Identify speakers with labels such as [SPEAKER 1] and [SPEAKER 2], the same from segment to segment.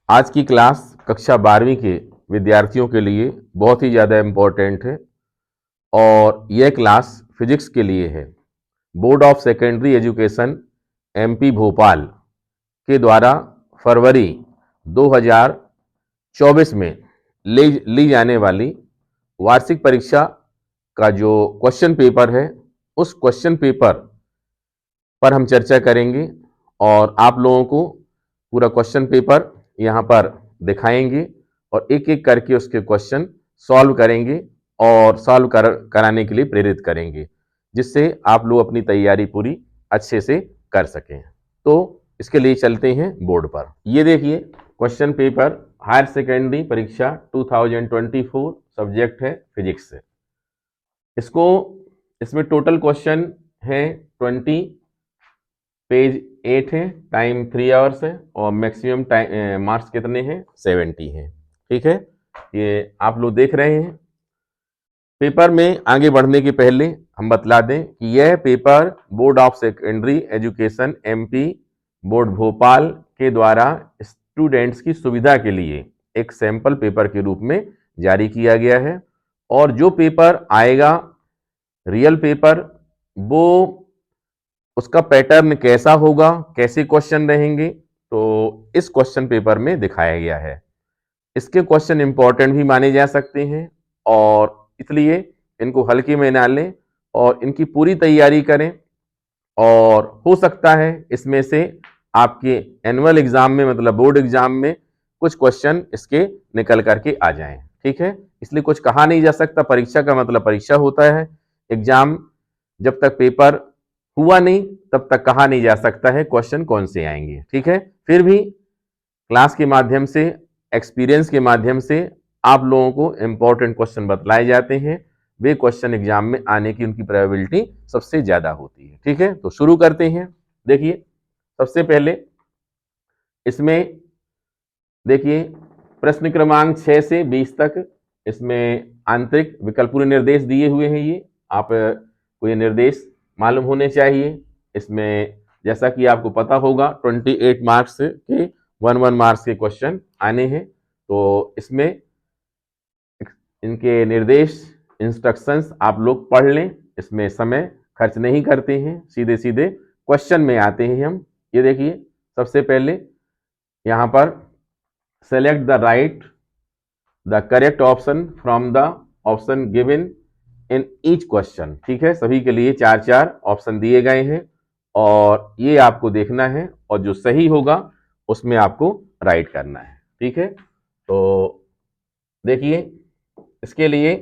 [SPEAKER 1] आज की क्लास कक्षा 12वीं के विद्यार्थियों के लिए बहुत ही ज़्यादा इम्पोर्टेंट है और यह क्लास फिजिक्स के लिए है। Board of secondary education MP Bhopal के द्वारा फरवरी 2024 में ली जाने वाली वार्षिक परीक्षा का जो क्वेश्चन पेपर है, उस क्वेश्चन पेपर पर हम चर्चा करेंगे और आप लोगों को पूरा क्वेश्चन पेपर यहाँ पर दिखाएंगे और एक एक करके उसके क्वेश्चन सॉल्व करेंगे और कराने के लिए प्रेरित करेंगे, जिससे आप लोग अपनी तैयारी पूरी अच्छे से कर सकें। तो इसके लिए चलते हैं बोर्ड पर। ये देखिए क्वेश्चन पेपर हायर सेकेंडरी परीक्षा 2024 सब्जेक्ट है फिजिक्स से। इसमें टोटल क्वेश्चन है 20, पेज 8 है, टाइम 3 आवर्स है और मैक्सिमम टाइम मार्क्स कितने हैं 70 हैं। ठीक है, ये आप लोग देख रहे हैं। पेपर में आगे बढ़ने के पहले हम बतला दें कि यह paper board of secondary education MP board Bhopal के द्वारा स्टूडेंट्स की सुविधा के लिए एक सैंपल पेपर के रूप में जारी किया गया है और जो पेपर आएगा रियल पेपर, वो उसका पैटर्न कैसा होगा, कैसे क्वेश्चन रहेंगे, तो इस क्वेश्चन पेपर में दिखाया गया है। इसके क्वेश्चन इंपॉर्टेंट भी माने जा सकते हैं और इसलिए इनको हल्के में ना लें और इनकी पूरी तैयारी करें और हो सकता है इसमें से आपके एनुअल एग्जाम में, मतलब बोर्ड एग्जाम में, कुछ क्वेश्चन इसके निकल करके आ जाएं। ठीक है, इसलिए कुछ कहा नहीं जा सकता। परीक्षा का मतलब परीक्षा होता है, एग्जाम जब तक पेपर हुआ नहीं तब तक कहा नहीं जा सकता है क्वेश्चन कौन से आएंगे। ठीक है, फिर भी क्लास के माध्यम से, एक्सपीरियंस के माध्यम से आप लोगों को इंपॉर्टेंट क्वेश्चन बतलाए जाते हैं, वे क्वेश्चन एग्जाम में आने की उनकी प्रोबेबिलिटी सबसे ज्यादा होती है। ठीक है, तो शुरू करते हैं। देखिए सबसे पहले इसमें देखिए प्रश्न क्रमांक 6 से 20 तक इसमें आंतरिक विकल्पूर्ण निर्देश दिए हुए हैं। ये आप को ये निर्देश मालूम होने चाहिए। इसमें जैसा कि आपको पता होगा 28 मार्क्स के 1 मार्क्स के क्वेश्चन आने हैं, तो इसमें इनके निर्देश, इंस्ट्रक्शंस आप लोग पढ़ लें। इसमें समय खर्च नहीं करते हैं, सीधे सीधे क्वेश्चन में आते हैं हम। ये देखिए सबसे पहले यहाँ पर select the correct option from the option given in each question. ठीक है, सभी के लिए 4-4 ऑप्शन दिए गए हैं और ये आपको देखना है और जो सही होगा उसमें आपको राइट करना है। ठीक है, तो देखिए इसके लिए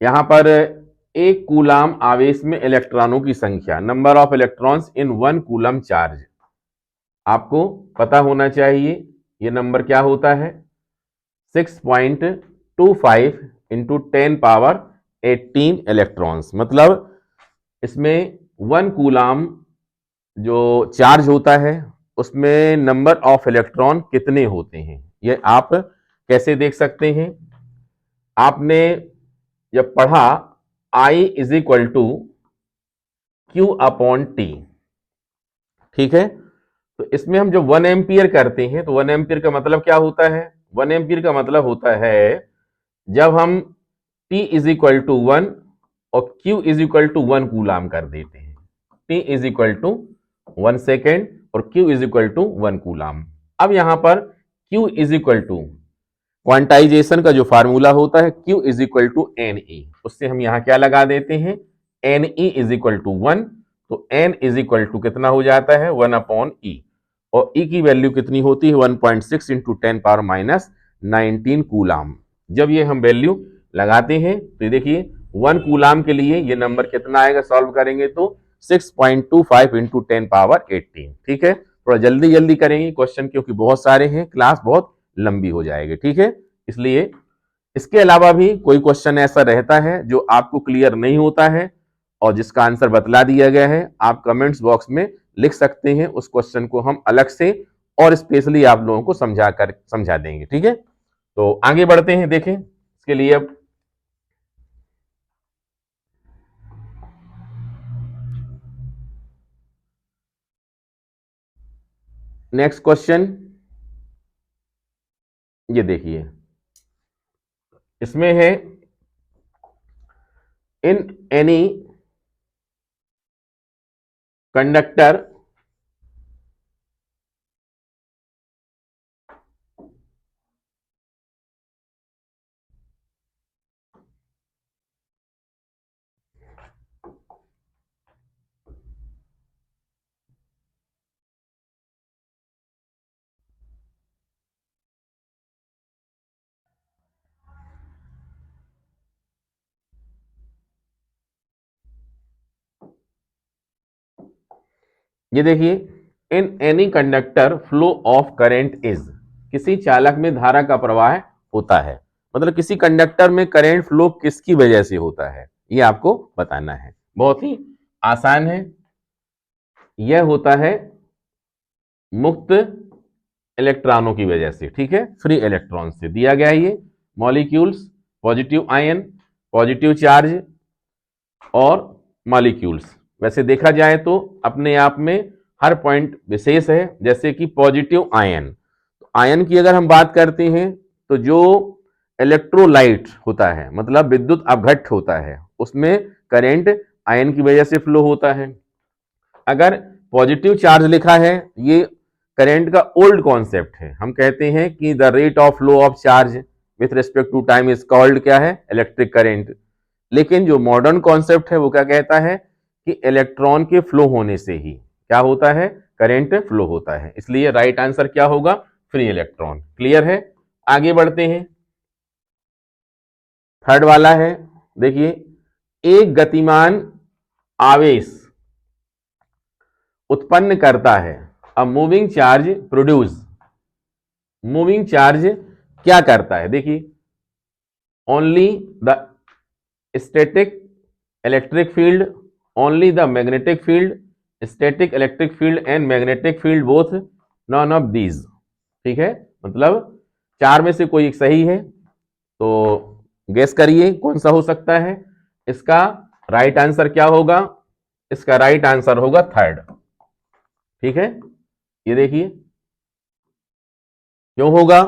[SPEAKER 1] यहां पर एक कूलाम आवेश में इलेक्ट्रॉनों की संख्या, number of electrons in 1 coulomb charge, आपको पता होना चाहिए। ये नंबर क्या होता है 6.25 इंटू 10 पावर 18 इलेक्ट्रॉन्स। मतलब इसमें 1 कूलाम जो चार्ज होता है उसमें नंबर ऑफ इलेक्ट्रॉन कितने होते हैं, ये आप कैसे देख सकते हैं। आपने जब पढ़ा I is equal to Q upon T, ठीक है, तो इसमें हम जो 1 एम्पियर करते हैं तो 1 एम्पियर का मतलब क्या होता है, 1 एम्पियर का मतलब होता है जब हम T इज इक्वल टू 1 और Q is equal to 1 coulomb कर देते हैं। T is equal to 1 second और Q is equal to 1 coulomb. अब यहां पर Q is equal to quantization का जो फार्मूला होता है Q is equal to N E, उससे हम यहां क्या लगा देते हैं N E is equal to 1, तो एन इज इक्वल टू कितना हो जाता है 1 अपॉन ई, और ई की वैल्यू कितनी होती है 1.6 इंटू 10 पावर-19 कूलाम। जब ये हम वैल्यू लगाते हैं तो देखिए 1 कूलाम के लिए ये नंबर कितना आएगा, सॉल्व करेंगे तो 6.25 इंटू 10 पावर 18। ठीक है, थोड़ा जल्दी जल्दी करेंगे क्वेश्चन क्योंकि बहुत सारे हैं, क्लास बहुत लंबी हो जाएगी। ठीक है, इसलिए इसके अलावा भी कोई क्वेश्चन ऐसा रहता है जो आपको क्लियर नहीं होता है और जिसका आंसर बतला दिया गया है, आप कमेंट्स बॉक्स में लिख सकते हैं। उस क्वेश्चन को हम अलग से और स्पेशली आप लोगों को समझा देंगे। ठीक है, तो आगे बढ़ते हैं। देखें इसके लिए अब नेक्स्ट क्वेश्चन, ये देखिए, इसमें है इन एनी कंडक्टर ये देखिए, in any conductor flow of current is, किसी चालक में धारा का प्रवाह होता है, मतलब किसी कंडक्टर में करंट फ्लो किसकी वजह से होता है, ये आपको बताना है। बहुत ही आसान है, यह होता है मुक्त इलेक्ट्रॉनों की वजह से, ठीक है, फ्री इलेक्ट्रॉन से दिया गया है ये molecules, positive ion, positive charge और मॉलिक्यूल्स। वैसे देखा जाए तो अपने आप में हर पॉइंट विशेष है, जैसे कि पॉजिटिव आयन, आयन की अगर हम बात करते हैं तो जो इलेक्ट्रोलाइट होता है, मतलब विद्युत अपघट्ट होता है, उसमें करंट आयन की वजह से फ्लो होता है। अगर पॉजिटिव चार्ज लिखा है, ये करंट का ओल्ड कॉन्सेप्ट है, हम कहते हैं कि the rate of flow of charge with respect to time is called क्या है, इलेक्ट्रिक करंट। लेकिन जो मॉडर्न कॉन्सेप्ट है वो क्या कहता है कि इलेक्ट्रॉन के फ्लो होने से ही क्या होता है, करंट फ्लो होता है, इसलिए राइट आंसर क्या होगा, फ्री इलेक्ट्रॉन। क्लियर है, आगे बढ़ते हैं। थर्ड वाला है, देखिए, एक गतिमान आवेश उत्पन्न करता है, a moving charge produce, moving charge क्या करता है, देखिए, only the static electric field, only the magnetic field, static electric field and magnetic field both, none of these, ठीक है, मतलब चार में से कोई एक सही है, तो गेस करिए कौन सा हो सकता है। इसका राइट आंसर क्या होगा, इसका राइट आंसर होगा थर्ड, ठीक है। ये देखिए क्यों होगा,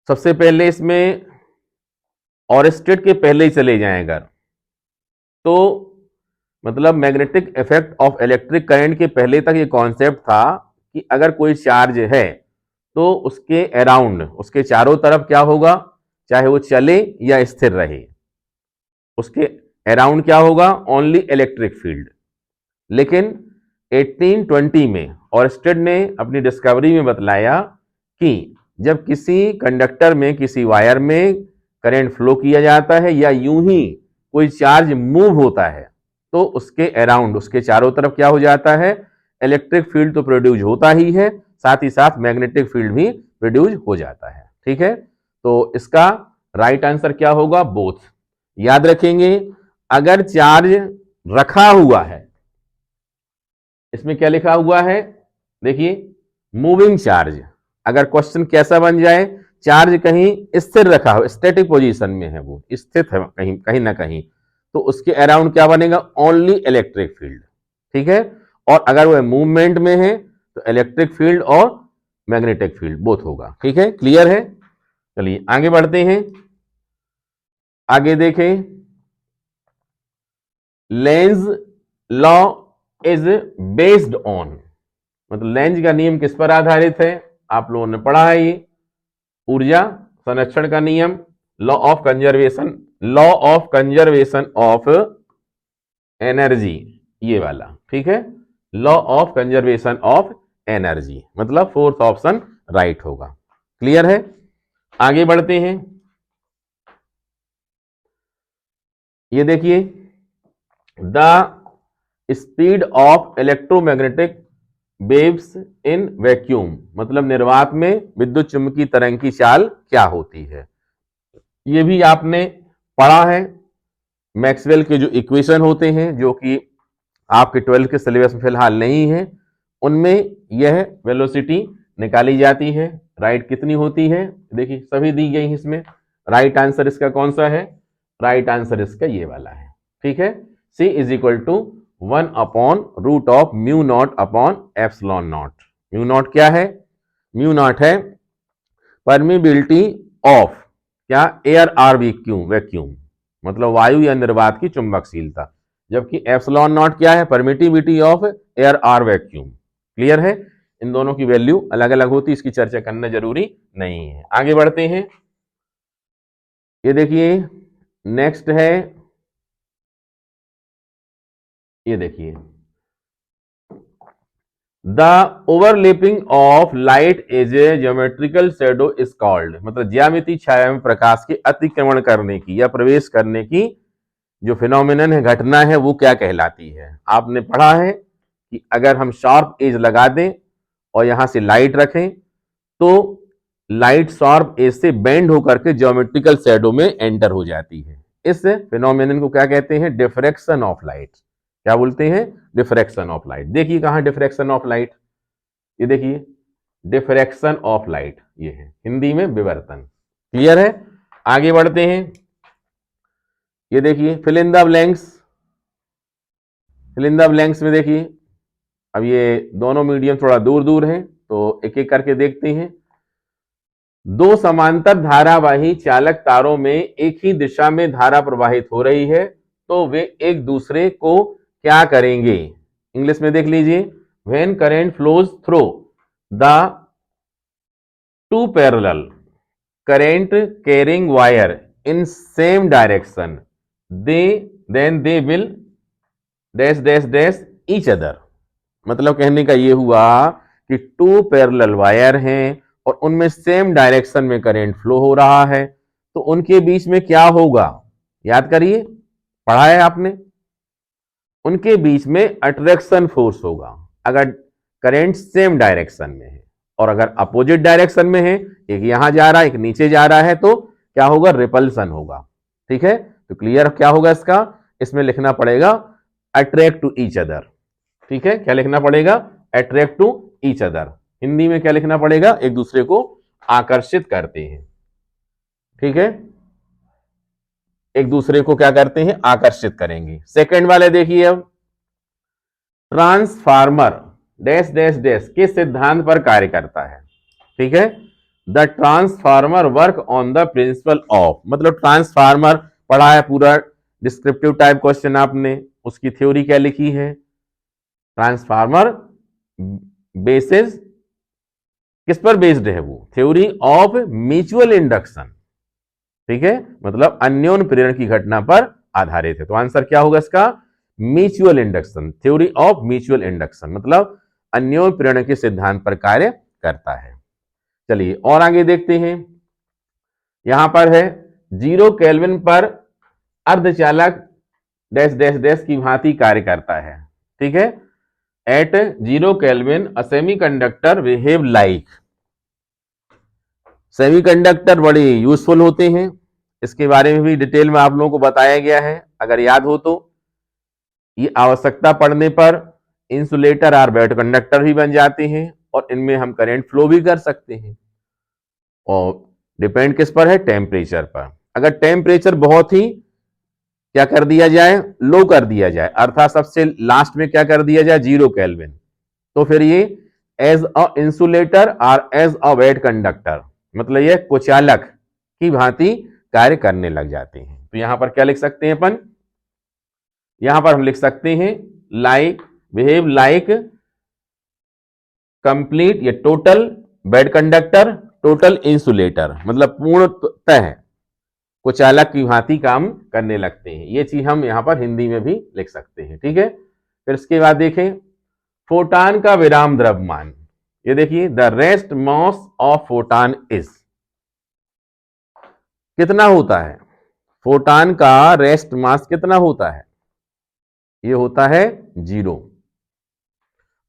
[SPEAKER 1] सबसे पहले इसमें और स्टेट के पहले ही चले जाएं अगर, तो मतलब magnetic effect of electric current के पहले तक ये कॉन्सेप्ट था कि अगर कोई चार्ज है तो उसके अराउंड, उसके चारों तरफ क्या होगा, चाहे वो चले या स्थिर रहे, उसके अराउंड क्या होगा, ओनली इलेक्ट्रिक फील्ड। लेकिन 1820 में ऑर्स्टेड ने अपनी डिस्कवरी में बतलाया कि जब किसी कंडक्टर में, किसी वायर में करंट फ्लो किया जाता है या यूं ही कोई चार्ज मूव होता है, तो उसके अराउंड, उसके चारों तरफ क्या हो जाता है, इलेक्ट्रिक फील्ड तो प्रोड्यूस होता ही है, साथ ही साथ मैग्नेटिक फील्ड भी प्रोड्यूस हो जाता है, ठीक है। तो इसका राइट आंसर क्या होगा, बोथ। याद रखेंगे, अगर चार्ज रखा हुआ है, इसमें क्या लिखा हुआ है, देखिए, मूविंग चार्ज, अगर क्वेश्चन कैसा बन जाए, चार्ज कहीं स्थिर रखा हो, स्टैटिक पोजीशन में है, वो स्थित है कहीं कहीं ना कहीं, तो उसके अराउंड क्या बनेगा, ओनली इलेक्ट्रिक फील्ड, ठीक है। और अगर वह मूवमेंट में है तो इलेक्ट्रिक फील्ड और मैग्नेटिक फील्ड बोथ होगा, ठीक है। क्लियर है, चलिए आगे बढ़ते हैं। आगे देखें, Lenz law is based on, मतलब लेंज का नियम किस पर आधारित है, आप लोगों ने पढ़ा है ये, ऊर्जा संरक्षण का नियम, law of conservation, law of conservation of energy, ये वाला, ठीक है, law of conservation of energy, मतलब फोर्थ ऑप्शन राइट होगा। क्लियर है, आगे बढ़ते हैं। ये देखिए, the speed of electromagnetic waves in vacuum, मतलब निर्वात में विद्युत चुंबकीय तरंग की चाल क्या होती है, ये भी आपने पढ़ा है। मैक्सवेल के जो इक्वेशन होते हैं, जो कि आपके 12th के सिलेबस में फिलहाल नहीं है, उनमें यह वेलोसिटी निकाली जाती है, राइट कितनी होती है, देखिए सभी दी गई है इसमें। राइट आंसर इसका कौन सा है, राइट आंसर इसका ये वाला है, ठीक है। C is equal to 1/√μ0/ε0, mu naught क्या है? म्यू नॉट है परमिबिलिटी ऑफ क्या? एयर आर वैक्यूम, मतलब वायु या निर्वात की चुंबकशीलता, जबकि एप्सिलॉन नॉट क्या है? Permittivity of air or vacuum. Clear है? इन दोनों की वैल्यू अलग अलग होती, इसकी चर्चा करना जरूरी नहीं है। आगे बढ़ते हैं। ये देखिए नेक्स्ट है, ये देखिए the overlapping of light as a geometrical shadow is called, मतलब ज्यामितीय छाया में प्रकाश के अतिक्रमण करने की या प्रवेश करने की जो फिनोमिनन है, घटना है, वो क्या कहलाती है? आपने पढ़ा है कि अगर हम शार्प एज लगा दें और यहां से लाइट रखें तो लाइट शार्प एज से बेंड होकर के ज्योमेट्रिकल शैडो में एंटर हो जाती है। इस फिनोमिनन को क्या कहते हैं? Diffraction of light. क्या बोलते हैं? Diffraction of light. देखिए कहां डिफ्रैक्शन ऑफ लाइट, ये देखिए डिफ्रैक्शन ऑफ लाइट, ये है हिंदी में विवर्तन। क्लियर है? आगे बढ़ते हैं। ये देखिए fill in the blanks, fill in the blanks में देखिए, अब ये दोनों मीडियम थोड़ा दूर दूर हैं तो एक एक करके देखते हैं। दो समांतर धारावाही चालक तारों में एक ही दिशा में धारा प्रवाहित हो रही है तो वे एक दूसरे को क्या करेंगे? इंग्लिश में देख लीजिए, when current flows through the two parallel current carrying wire in same direction then they will dash dash dash each other. मतलब कहने का ये हुआ कि टू पैरेलल वायर हैं और उनमें सेम डायरेक्शन में करंट फ्लो हो रहा है तो उनके बीच में क्या होगा? याद करिए, पढ़ा है आपने। उनके बीच में अट्रैक्शन फोर्स होगा अगर करंट सेम डायरेक्शन में है, और अगर अपोजिट डायरेक्शन में है, एक यहां जा रहा है एक नीचे जा रहा है, तो क्या होगा? रिपल्सन होगा। ठीक है, तो क्लियर क्या होगा इसका? इसमें लिखना पड़ेगा अट्रैक्ट टू ईच अदर। ठीक है, क्या लिखना पड़ेगा? Attract to each other. Hindi में क्या लिखना पड़ेगा? एक दूसरे को आकर्षित करते हैं। ठीक है, एक दूसरे को क्या करते हैं? आकर्षित करेंगे। सेकंड वाले देखिए, अब ट्रांसफार्मर डैश डैश डैश किस सिद्धांत पर कार्य करता है? ठीक है, the transformer work on the principle of, मतलब ट्रांसफार्मर पढ़ा है पूरा, डिस्क्रिप्टिव टाइप क्वेश्चन आपने, उसकी थ्योरी क्या लिखी है? ट्रांसफार्मर बेसिस किस पर बेस्ड है? वो थ्योरी ऑफ म्यूचुअल इंडक्शन। ठीक है, मतलब अन्योन्य प्रेरण की घटना पर आधारित है। तो आंसर क्या होगा इसका? Mutual induction, theory of mutual induction, मतलब अन्योन्य प्रेरण के सिद्धांत पर कार्य करता है। चलिए और आगे देखते हैं। यहां पर है 0 केल्विन पर अर्धचालक डैश डैश डैश की भांति कार्य करता है। ठीक है, at 0 kelvin a semiconductor behave like. Semiconductor बड़े यूजफुल होते हैं, इसके बारे में भी डिटेल में आप लोगों को बताया गया है, अगर याद हो तो। ये आवश्यकता पड़ने पर इंसुलेटर और वेट कंडक्टर भी बन जाते हैं और इनमें हम करंट फ्लो भी कर सकते हैं। और डिपेंड किस पर है? टेम्परेचर पर। अगर टेम्परेचर बहुत ही क्या कर दिया जाए? लो कर दिया जाए, अर्थात सबसे लास्ट में क्या कर दिया जाए? 0 केल्विन, तो फिर ये एज अ इंसुलेटर और एज अ वेट कंडक्टर, मतलब ये कुचालक की भांति कार्य करने लग जाते हैं। तो यहां पर क्या लिख सकते हैं अपन? यहां पर हम लिख सकते हैं लाइक, बिहेव लाइक कंप्लीट या total weight conductor, total insulator, मतलब पूर्णतः कुचालक की भांति काम करने लगते हैं। ये चीज हम यहां पर हिंदी में भी लिख सकते हैं। ठीक है, फिर इसके बाद देखें फोटान का विराम द्रव्यमान। ये देखिए the rest mass of photon is, कितना होता है? फोटान का रेस्ट मास कितना होता है? ये होता है 0।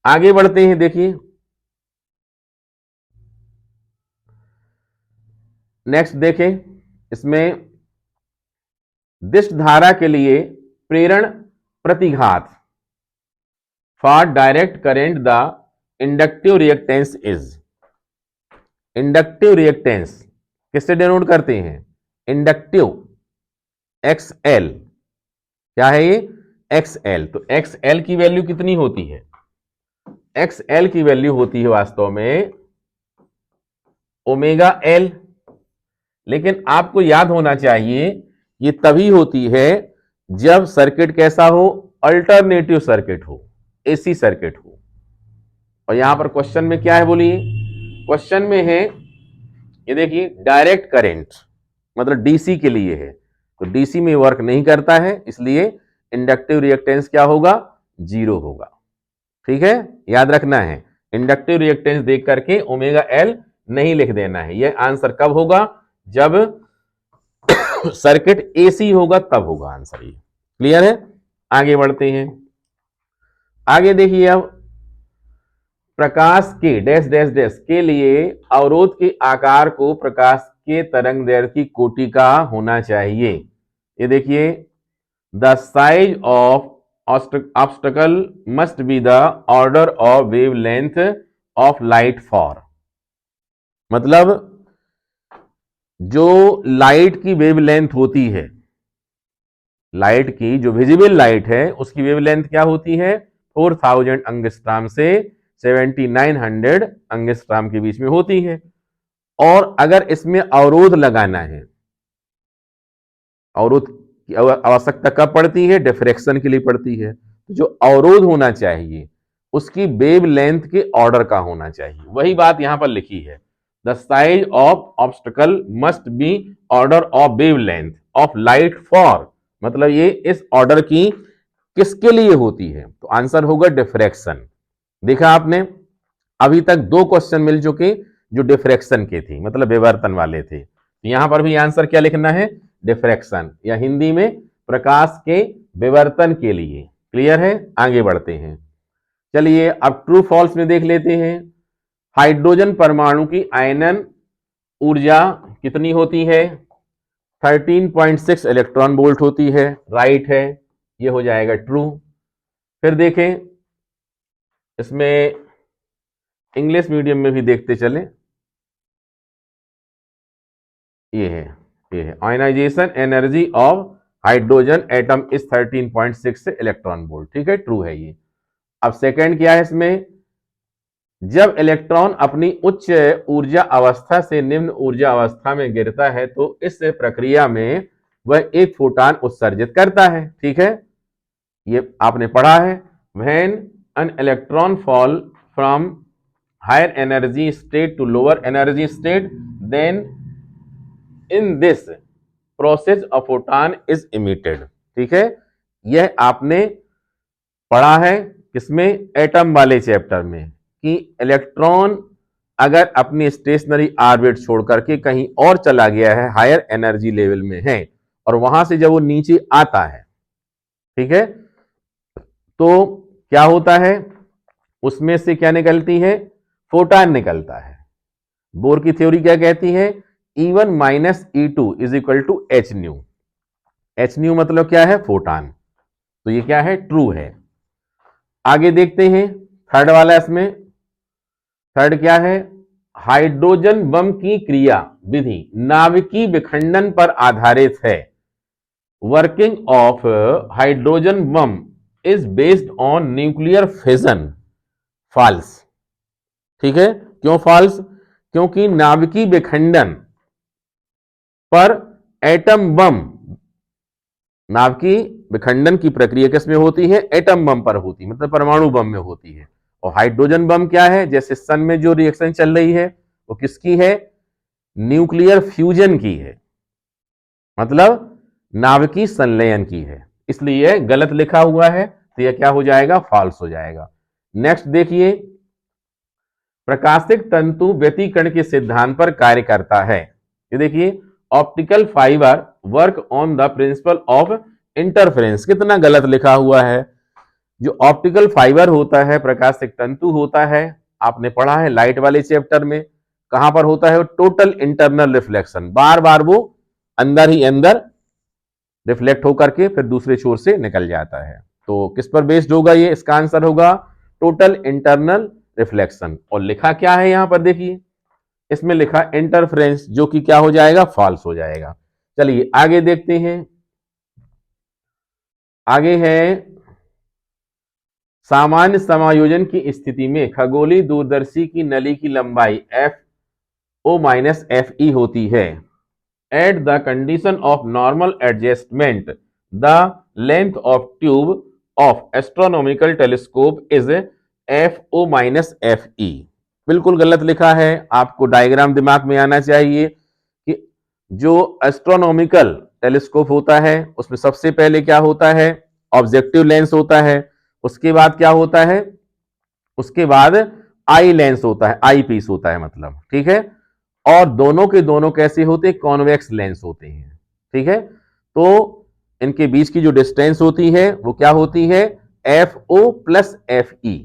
[SPEAKER 1] आगे बढ़ते हैं, देखिए नेक्स्ट देखें, इसमें दिष्ट धारा के लिए प्रेरण प्रतिघात for direct current the inductive reactance is. Inductive reactance किससे डिनोट करते हैं? Inductive, XL। क्या है ये? XL। तो XL की वैल्यू कितनी होती है? एक्स एल की वैल्यू होती है वास्तव में ओमेगा एल, लेकिन आपको याद होना चाहिए ये तभी होती है जब सर्किट कैसा हो, अल्टरनेटिव सर्किट हो, एसी सर्किट हो। और यहां पर क्वेश्चन में क्या है बोलिए, क्वेश्चन में है ये देखिए डायरेक्ट करंट, मतलब डीसी के लिए है, तो डीसी में वर्क नहीं करता है, इसलिए इंडक्टिव रिएक्टेंस क्या होगा, जीरो होगा। ठीक है, याद रखना है, इंडक्टिव रिएक्टेंस देख करके ओमेगा एल नहीं लिख देना है। यह आंसर कब होगा, जब सर्किट एसी होगा तब होगा आंसर ये। क्लियर है, आगे बढ़ते हैं। आगे देखिए अब प्रकाश के डैश डैश डैश के लिए अवरोध के आकार को प्रकाश के तरंग दैर्घ्य की कोटि का होना चाहिए। ये देखिए the size of obstacle must be the order of wave length of light for, मतलब जो लाइट की वेव लेंथ होती है, लाइट की जो विजिबल लाइट है उसकी वेव लेंथ क्या होती है, 4000 एंगस्ट्रॉम से 7900 एंगस्ट्रॉम के बीच में होती है। और अगर इसमें अवरोध लगाना है, अवरोध की आवश्यकता कब पड़ती है, डिफ्रैक्शन के लिए पड़ती है, तो जो अवरोध होना चाहिए उसकी वेव लेंथ के ऑर्डर का होना चाहिए। वही बात यहां पर लिखी है, the size of obstacle must be order of wave length of light for, मतलब ये इस ऑर्डर की किसके लिए होती है, तो आंसर होगा डिफ्रैक्शन। देखा आपने, अभी तक दो क्वेश्चन मिल चुके जो डिफ्रैक्शन के थे, मतलब विवर्तन वाले थे। यहां पर भी आंसर क्या लिखना है, डिफ्रैक्शन, या हिंदी में प्रकाश के विवर्तन के लिए। क्लियर है, आगे बढ़ते हैं। चलिए अब ट्रू फॉल्स में देख लेते हैं। हाइड्रोजन परमाणु की आयनन ऊर्जा कितनी होती है, 13.6 इलेक्ट्रॉन वोल्ट होती है, राइट है, ये हो जाएगा ट्रू। फिर देखें, इसमें इंग्लिश मीडियम में भी देखते चले, ये है ionization energy of hydrogen atom is 13.6 electron volt, ठीक है, ट्रू है ये। अब सेकंड क्या है इसमें, जब इलेक्ट्रॉन अपनी उच्च ऊर्जा अवस्था से निम्न ऊर्जा अवस्था में गिरता है तो इस प्रक्रिया में वह एक फोटॉन उत्सर्जित करता है, ठीक है, ये आपने पढ़ा है। When an electron fall from higher energy state to lower energy state then in this process a photon is emitted, ठीक है, यह आपने पढ़ा है किसमें, एटम वाले चैप्टर में, कि इलेक्ट्रॉन अगर अपनी स्टेशनरी ऑर्बिट छोड़ करके कहीं और चला गया है, हायर एनर्जी लेवल में है, और वहां से जब वो नीचे आता है, ठीक है, तो क्या होता है, उसमें से क्या निकलती है, फोटॉन निकलता है। बोर की थ्योरी क्या कहती है, E1 minus E2 is equal to H nu. H nu मतलब क्या है, फोटॉन, तो ये क्या है, ट्रू है। आगे देखते हैं थर्ड वाला, इसमें थर्ड क्या है, हाइड्रोजन बम की क्रिया विधि नाभिकीय विखंडन पर आधारित है। Working of hydrogen bomb is based on nuclear fission, false, ठीक है, क्यों फॉल्स, क्योंकि नाभिकीय विखंडन पर एटम बम, नाभिकीय विखंडन की प्रक्रिया किसमें होती है, एटम बम पर होती है, मतलब परमाणु बम में होती है। और हाइड्रोजन बम क्या है, जैसे सन में जो रिएक्शन चल रही है वो किसकी है, न्यूक्लियर फ्यूजन की है, मतलब नाभिकीय संलयन की है, इसलिए गलत लिखा हुआ है, तो यह क्या हो जाएगा, फॉल्स हो जाएगा। नेक्स्ट देखिए, प्रकाशिक तंतु व्यतिकरण के सिद्धांत पर कार्य करता है। ये देखिए optical fibre work on the principle of interference, कितना गलत लिखा हुआ है। जो ऑप्टिकल फाइबर होता है, प्रकाशिक तंतु होता है, आपने पढ़ा है लाइट वाले चैप्टर में, कहां पर होता है, टोटल इंटरनल रिफ्लेक्शन, बार बार वो अंदर ही अंदर रिफ्लेक्ट होकर के फिर दूसरे छोर से निकल जाता है। तो किस पर बेस्ड होगा ये, इसका आंसर होगा टोटल इंटरनल रिफ्लेक्शन। और लिखा क्या है यहां पर देखिए, इसमें लिखा इंटरफेरेंस, जो कि क्या हो जाएगा, फॉल्स हो जाएगा। चलिए आगे देखते हैं, आगे है सामान्य समायोजन की स्थिति में खगोलीय दूरदर्शी की नली की लंबाई FO माइनस FE होती है। At the condition of normal adjustment the length of tube of astronomical telescope is FO minus FE। बिल्कुल गलत लिखा है, आपको डायग्राम दिमाग में आना चाहिए कि जो एस्ट्रोनॉमिकल टेलीस्कोप होता है उसमें सबसे पहले क्या होता है, ऑब्जेक्टिव लेंस होता है, उसके बाद क्या होता है, उसके बाद आई लेंस होता है, आई पीस होता है मतलब, ठीक है। और दोनों के दोनों कैसे होते हैं, कॉन्वेक्स लेंस होते हैं, ठीक है। तो इनके बीच की जो डिस्टेंस होती है वो क्या होती है, FO plus FE,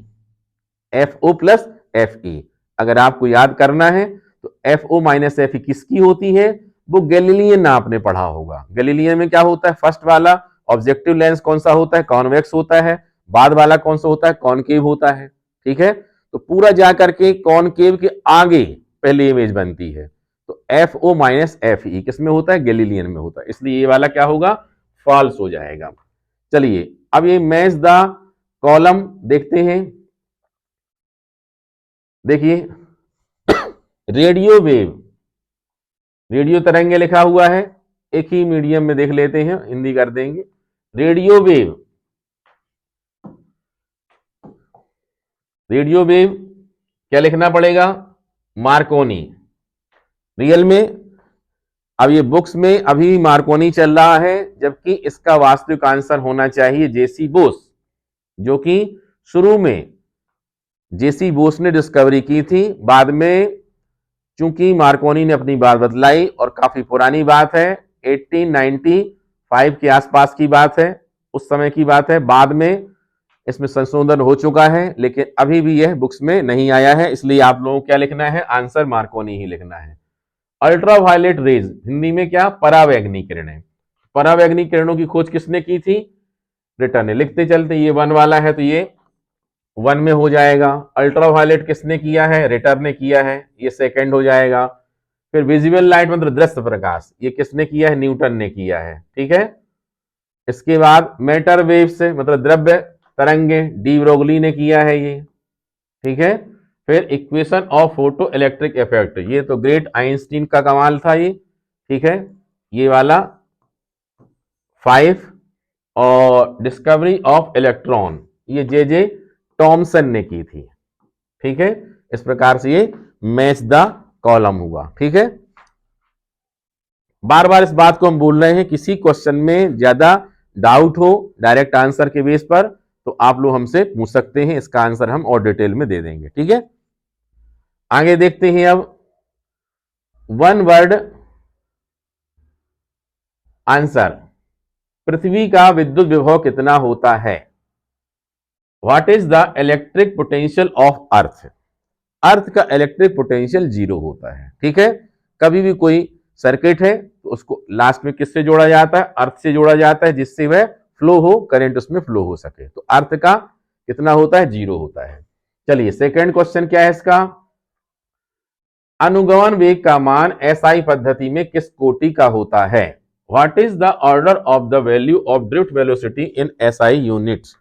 [SPEAKER 1] FO plus FE। अगर आपको याद करना है तो FO माइनस FE किसकी होती है, वो गैलीलियन आपने पढ़ा होगा। गैलीलियन में क्या होता है, फर्स्ट वाला ऑब्जेक्टिव लेंस कौन सा होता है, कॉन्वेक्स होता है, बाद वाला कौन सा होता है, कॉनकेव होता है, ठीक है। तो पूरा जाकर के कॉनकेव के आगे पहली इमेज बनती है, तो FO माइनस FE किसमें होता है, गैलीलियन में होता है, इसलिए ये वाला क्या होगा, फॉल्स हो जाएगा। चलिए अब ये मैच द कॉलम देखते हैं। देखिए रेडियो वेव, रेडियो तरंगे लिखा हुआ है, एक ही मीडियम में देख लेते हैं, हिंदी कर देंगे। रेडियो वेव, रेडियो वेव क्या लिखना पड़ेगा, मार्कोनी। रियल में अब ये बुक्स में अभी मार्कोनी चल रहा है, जबकि इसका वास्तविक आंसर होना चाहिए जेसी बोस, जो कि शुरू में जेसी बोस ने डिस्कवरी की थी। बाद में चूंकि मार्कोनी ने अपनी बात बदलाई, और काफी पुरानी बात है, 1895 के आसपास की बात है, उस समय की बात है। बाद में इसमें संशोधन हो चुका है, लेकिन अभी भी यह बुक्स में नहीं आया है, इसलिए आप लोगों को क्या लिखना है, आंसर मार्कोनी ही लिखना है। अल्ट्रावायलेट रेज हिंदी में क्या, परावैंगनी किरणें। परावैंगनी किरणों की खोज किसने की थी, रिटर ने। लिखते चलते, ये 1 वाला है तो ये 1 में हो जाएगा। अल्ट्रावायलेट किसने किया है, रिटर ने किया है, ये सेकंड हो जाएगा। फिर विजिबल लाइट मतलब दृश्य प्रकाश, ये किसने किया है, न्यूटन ने किया है, ठीक है। इसके बाद मैटर वेव से मतलब द्रव्य तरंगे, डी ब्रोगली ने किया है ये, ठीक है। फिर equation of photo electric effect, ये तो ग्रेट आइंस्टीन का कमाल था ये, ठीक है, ये वाला 5। और डिस्कवरी ऑफ इलेक्ट्रॉन, ये जे टॉमसन ने की थी, ठीक है। इस प्रकार से ये मैच द कॉलम हुआ, ठीक है। बार बार इस बात को हम बोल रहे हैं, किसी क्वेश्चन में ज्यादा डाउट हो डायरेक्ट आंसर के बेस पर तो आप लोग हमसे पूछ सकते हैं, इसका आंसर हम और डिटेल में दे देंगे, ठीक है। आगे देखते हैं अब 1 वर्ड आंसर। पृथ्वी का विद्युत विभव कितना होता है, what is the electric potential of earth. Earth का इलेक्ट्रिक पोटेंशियल 0 होता है, ठीक है। कभी भी कोई सर्किट है तो उसको लास्ट में किससे जोड़ा जाता है, अर्थ से जोड़ा जाता है, जिससे वह फ्लो हो, करंट उसमें फ्लो हो सके। तो अर्थ का कितना होता है, 0 होता है। चलिए सेकंड क्वेश्चन क्या है इसका, अनुगमन वेग का मान एसआई पद्धति में किस कोटि का होता है, what is the order of the value of drift velocity in SI units,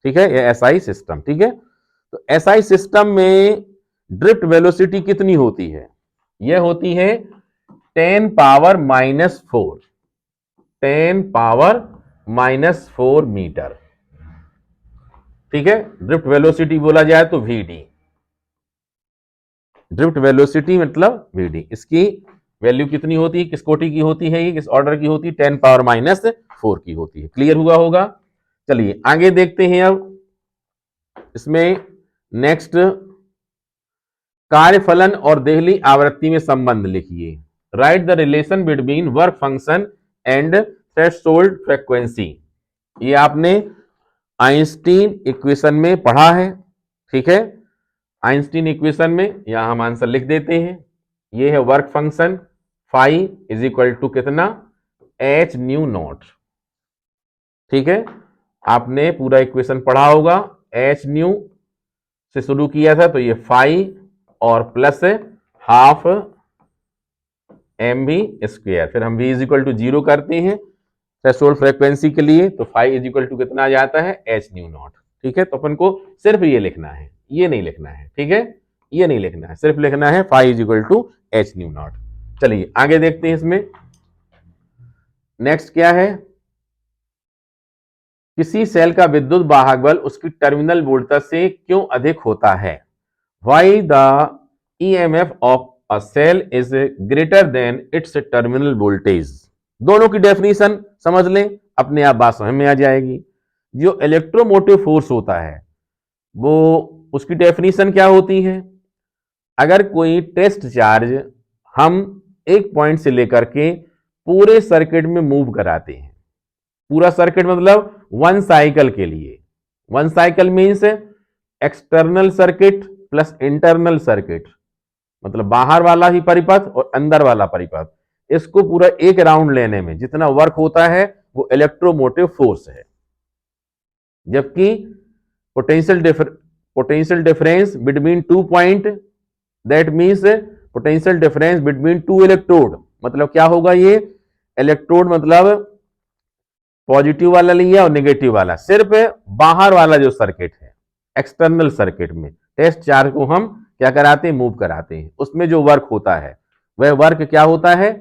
[SPEAKER 1] ठीक है, ये एसआई सिस्टम, ठीक है। तो एसआई सिस्टम में ड्रिफ्ट वेलोसिटी कितनी होती है, यह होती है 10 power minus 4, 10 power minus 4 metre, ठीक है। ड्रिफ्ट वेलोसिटी बोला जाए तो VD, ड्रिफ्ट वेलोसिटी मतलब VD, इसकी वैल्यू कितनी होती है, किस कोटि की होती है, ये किस ऑर्डर की होती है, 10 पावर माइनस 4 की होती है। क्लियर हुआ होगा। चलिए आगे देखते हैं अब इसमें नेक्स्ट, कार्यफलन और देहली आवृत्ति में संबंध लिखिए। Right the relation between work function and threshold frequency, ये आपने आइंस्टीन इक्वेशन में पढ़ा है, ठीक है। आइंस्टीन इक्वेशन में यहां हम आंसर लिख देते हैं, ये है work function phi is equal to कितना, एच न्यू नॉट, ठीक है। आपने पूरा इक्वेशन पढ़ा होगा, एच न्यू से शुरू किया था तो ये फाई और प्लस हाफ एम भी स्क्वायर, फिर हम v इज इक्वल टू 0 करते हैं थ्रेशोल्ड फ्रीक्वेंसी के लिए, तो फाई इज इक्वल टू कितना आ जाता है, एच न्यू नॉट, ठीक है, तो अपन को सिर्फ ये लिखना है, ये नहीं लिखना है, ठीक है, ये नहीं लिखना है, सिर्फ लिखना है phi is equal to H nu naught. चलिए आगे देखते हैं इसमें। नेक्स्ट क्या है, किसी सेल का विद्युत वाहक बल उसकी टर्मिनल वोल्टेज से क्यों अधिक होता है? Why the EMF of a cell is greater than its terminal voltage. दोनों की डेफिनेशन समझ लें, अपने आप बात समझ में आ जाएगी। जो इलेक्ट्रोमोटिव फोर्स होता है वो उसकी डेफिनेशन क्या होती है? अगर कोई टेस्ट चार्ज हम एक पॉइंट से लेकर के पूरे सर्किट में मूव कराते हैं, पूरा सर्किट मतलब वन साइकिल के लिए, one cycle means external circuit plus internal circuit, मतलब बाहर वाला ही परिपथ और अंदर वाला परिपथ, इसको पूरा एक राउंड लेने में जितना वर्क होता है वो इलेक्ट्रोमोटिव फोर्स है। जबकि potential difference between 2 point, that means potential difference between 2 electrode, मतलब क्या होगा, ये इलेक्ट्रोड मतलब पॉजिटिव वाला लिया और नेगेटिव वाला, सिर्फ बाहर वाला जो सर्किट है एक्सटर्नल सर्किट में टेस्ट चार्ज को हम क्या कराते हैं, मूव कराते हैं, उसमें जो वर्क होता है वह वर्क क्या होता है,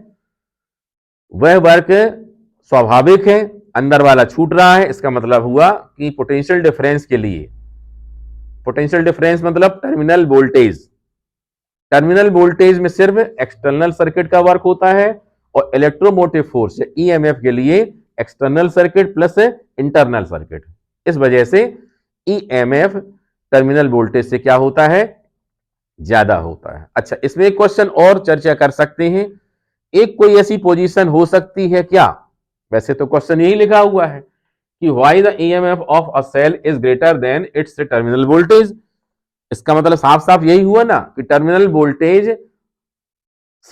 [SPEAKER 1] वह वर्क स्वाभाविक है, अंदर वाला छूट रहा है। इसका मतलब हुआ कि पोटेंशियल डिफरेंस के लिए, पोटेंशियल डिफरेंस मतलब टर्मिनल वोल्टेज, टर्मिनल वोल्टेज में सिर्फ एक्सटर्नल सर्किट का वर्क होता है और इलेक्ट्रोमोटिव फोर्स ईएमएफ के लिए external circuit plus internal circuit. इस वजह से ईएमएफ टर्मिनल वोल्टेज से क्या होता है, ज्यादा होता है। अच्छा, इसमें एक क्वेश्चन और चर्चा कर सकते हैं, एक कोई ऐसी पोजीशन हो सकती है क्या, वैसे तो क्वेश्चन यही लिखा हुआ है कि why the EMF of a cell is greater than its terminal voltage. इसका मतलब साफ साफ यही हुआ ना कि टर्मिनल वोल्टेज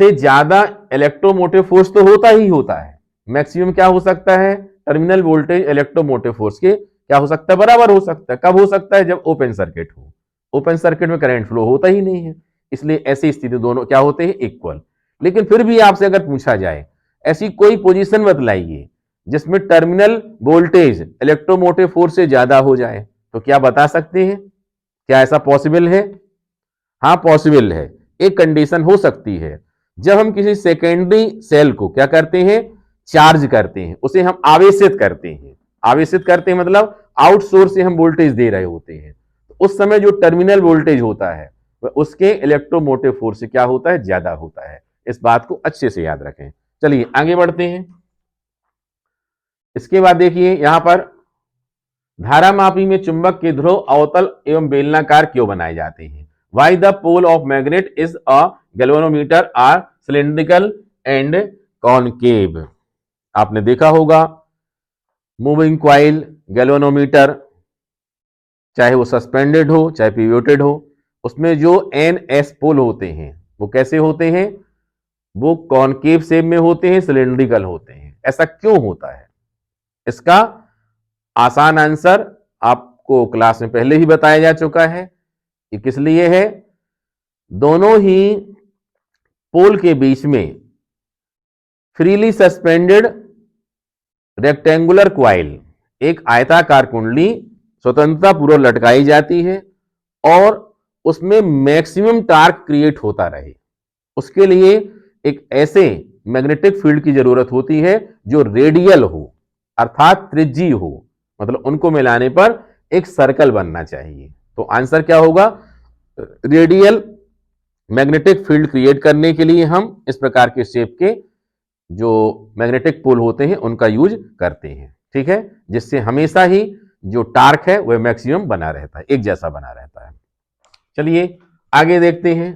[SPEAKER 1] से ज्यादा इलेक्ट्रोमोटिव फोर्स तो होता ही होता है। मैक्सिमम क्या हो सकता है, टर्मिनल वोल्टेज इलेक्ट्रोमोटिव फोर्स के क्या हो सकता है, बराबर हो सकता है। कब हो सकता है, जब ओपन सर्किट हो, ओपन सर्किट में करंट फ्लो होता ही नहीं है, इसलिए ऐसी स्थिति दोनों क्या होते हैं, इक्वल। लेकिन फिर भी आपसे अगर पूछा जाए ऐसी कोई पोजीशन बतलाइए जिसमें टर्मिनल वोल्टेज इलेक्ट्रोमोटिव फोर्स से ज्यादा हो जाए, तो क्या बता सकते हैं, क्या ऐसा पॉसिबल है? हाँ पॉसिबल है। एक कंडीशन हो सकती है, जब हम किसी सेकेंडरी सेल को क्या करते हैं, चार्ज करते हैं, उसे हम आवेशित करते हैं, आवेशित करते हैं मतलब आउटसोर्स से हम वोल्टेज दे रहे होते हैं, तो उस समय जो टर्मिनल वोल्टेज होता है वह उसके इलेक्ट्रोमोटिव फोर्स से क्या होता है, ज्यादा होता है। इस बात को अच्छे से याद रखें। चलिए आगे बढ़ते हैं। इसके बाद देखिए यहां पर धारामापी में चुंबक के ध्रुव अवतल एवं बेलनाकार क्यों बनाए जाते हैं? Why the pole of magnet is a galvanometer are cylindrical and concave? आपने देखा होगा मूविंग क्वाइल, गैल्वेनोमीटर, चाहे वो सस्पेंडेड हो चाहे पिवोटेड हो, उसमें जो एन-एस पोल होते हैं वो कैसे होते हैं, वो कॉनकेव शेप में होते हैं, सिलिंड्रिकल होते हैं। ऐसा क्यों होता है? इसका आसान आंसर आपको क्लास में पहले ही बताया जा चुका है कि किस लिए है। दोनों ही पोल के बीच में फ्रीली सस्पेंडेड रेक्टेंगुलर क्वाइल, एक आयताकार कुंडली स्वतंत्रता पूर्वक लटकाई जाती है और उसमें मैक्सिमम टार्क क्रिएट होता रहे, उसके लिए एक ऐसे मैग्नेटिक फील्ड की जरूरत होती है जो रेडियल हो, अर्थात त्रिज्यीय हो, मतलब उनको मिलाने पर एक सर्कल बनना चाहिए। तो आंसर क्या होगा, रेडियल मैग्नेटिक फील्ड क्रिएट करने के लिए हम इस प्रकार के शेप के जो मैग्नेटिक पोल होते हैं उनका यूज करते हैं, ठीक है, जिससे हमेशा ही जो टार्क है वह मैक्सिमम बना रहता है, एक जैसा बना रहता है। चलिए आगे देखते हैं।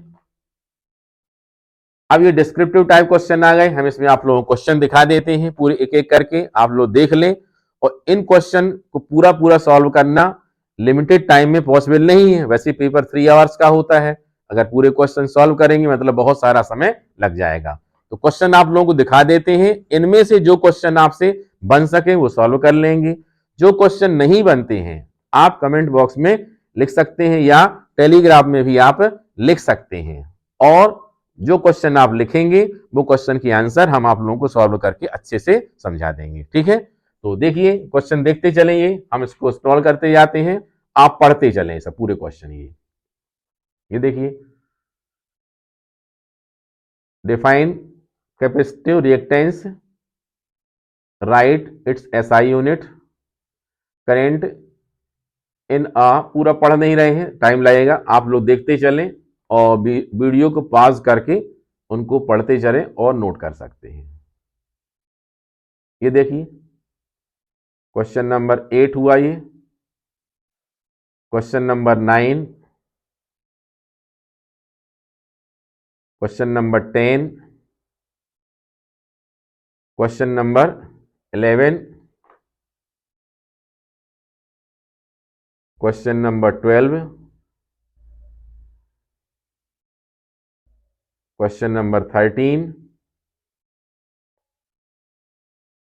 [SPEAKER 1] अब ये डिस्क्रिप्टिव टाइप क्वेश्चन आ गए, हम इसमें आप लोगों को क्वेश्चन दिखा देते हैं पूरे एक एक करके, आप लोग देख लें। और इन क्वेश्चन को पूरा पूरा सॉल्व करना लिमिटेड टाइम में पॉसिबल नहीं है, वैसे पेपर 3 आवर्स का होता है, अगर पूरे क्वेश्चन सॉल्व करेंगे मतलब बहुत सारा समय लग जाएगा। तो क्वेश्चन आप लोगों को दिखा देते हैं, इनमें से जो क्वेश्चन आपसे बन सके वो सॉल्व कर लेंगे। जो क्वेश्चन नहीं बनते हैं आप कमेंट बॉक्स में लिख सकते हैं या टेलीग्राम में भी आप लिख सकते हैं, और जो क्वेश्चन आप लिखेंगे वो क्वेश्चन की आंसर हम आप लोगों को सॉल्व करके अच्छे से समझा देंगे, ठीक है। तो देखिए क्वेश्चन देखते चलेंगे, हम इसको सॉल्व करते जाते हैं। आप पढ़ते चलें सब पूरे क्वेश्चन। ये देखिए, define capacitive reactance, right it's SI unit, current in पूरा पढ़ नहीं रहे हैं, टाइम लगेगा, आप लोग देखते चलें और वीडियो को पॉज करके उनको पढ़ते चलें और नोट कर सकते हैं। ये देखिए, क्वेश्चन नंबर 8 हुआ ये, question number 9, question number 10, question number 11, question number 12, question number 13,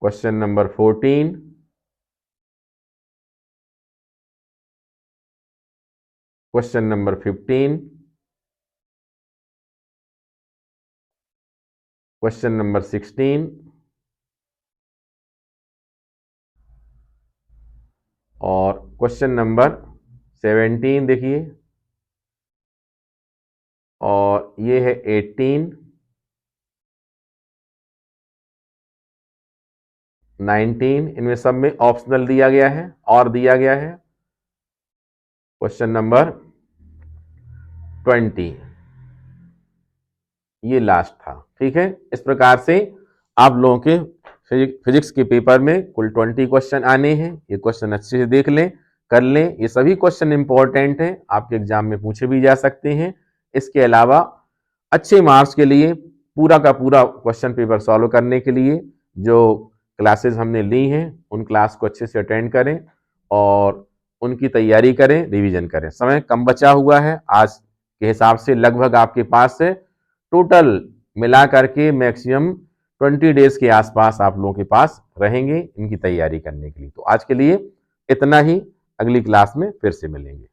[SPEAKER 1] question number 14, question number 15, question number 16 और क्वेश्चन नंबर 17 देखिए, और ये है 18, 19, इनमें सब में ऑप्शनल दिया गया है और दिया गया है। क्वेश्चन नंबर 20 ये लास्ट था। ठीक है, इस प्रकार से आप लोगों के फिजिक्स के पेपर में कुल 20 क्वेश्चन आने हैं। ये क्वेश्चन अच्छे से देख लें, कर लें, ये सभी क्वेश्चन इंपॉर्टेंट हैं, आपके एग्जाम में पूछे भी जा सकते हैं। इसके अलावा अच्छे मार्क्स के लिए पूरा का पूरा क्वेश्चन पेपर सॉल्व करने के लिए जो क्लासेस हमने ली हैं उन क्लास को अच्छे से अटेंड करें और उनकी तैयारी करें, रिवीजन करें। समय कम बचा हुआ है, आज के हिसाब से लगभग आपके पास से टोटल मिला करके मैक्सिमम 20 डेज के आसपास आप लोगों के पास रहेंगे इनकी तैयारी करने के लिए। तो आज के लिए इतना ही, अगली क्लास में फिर से मिलेंगे।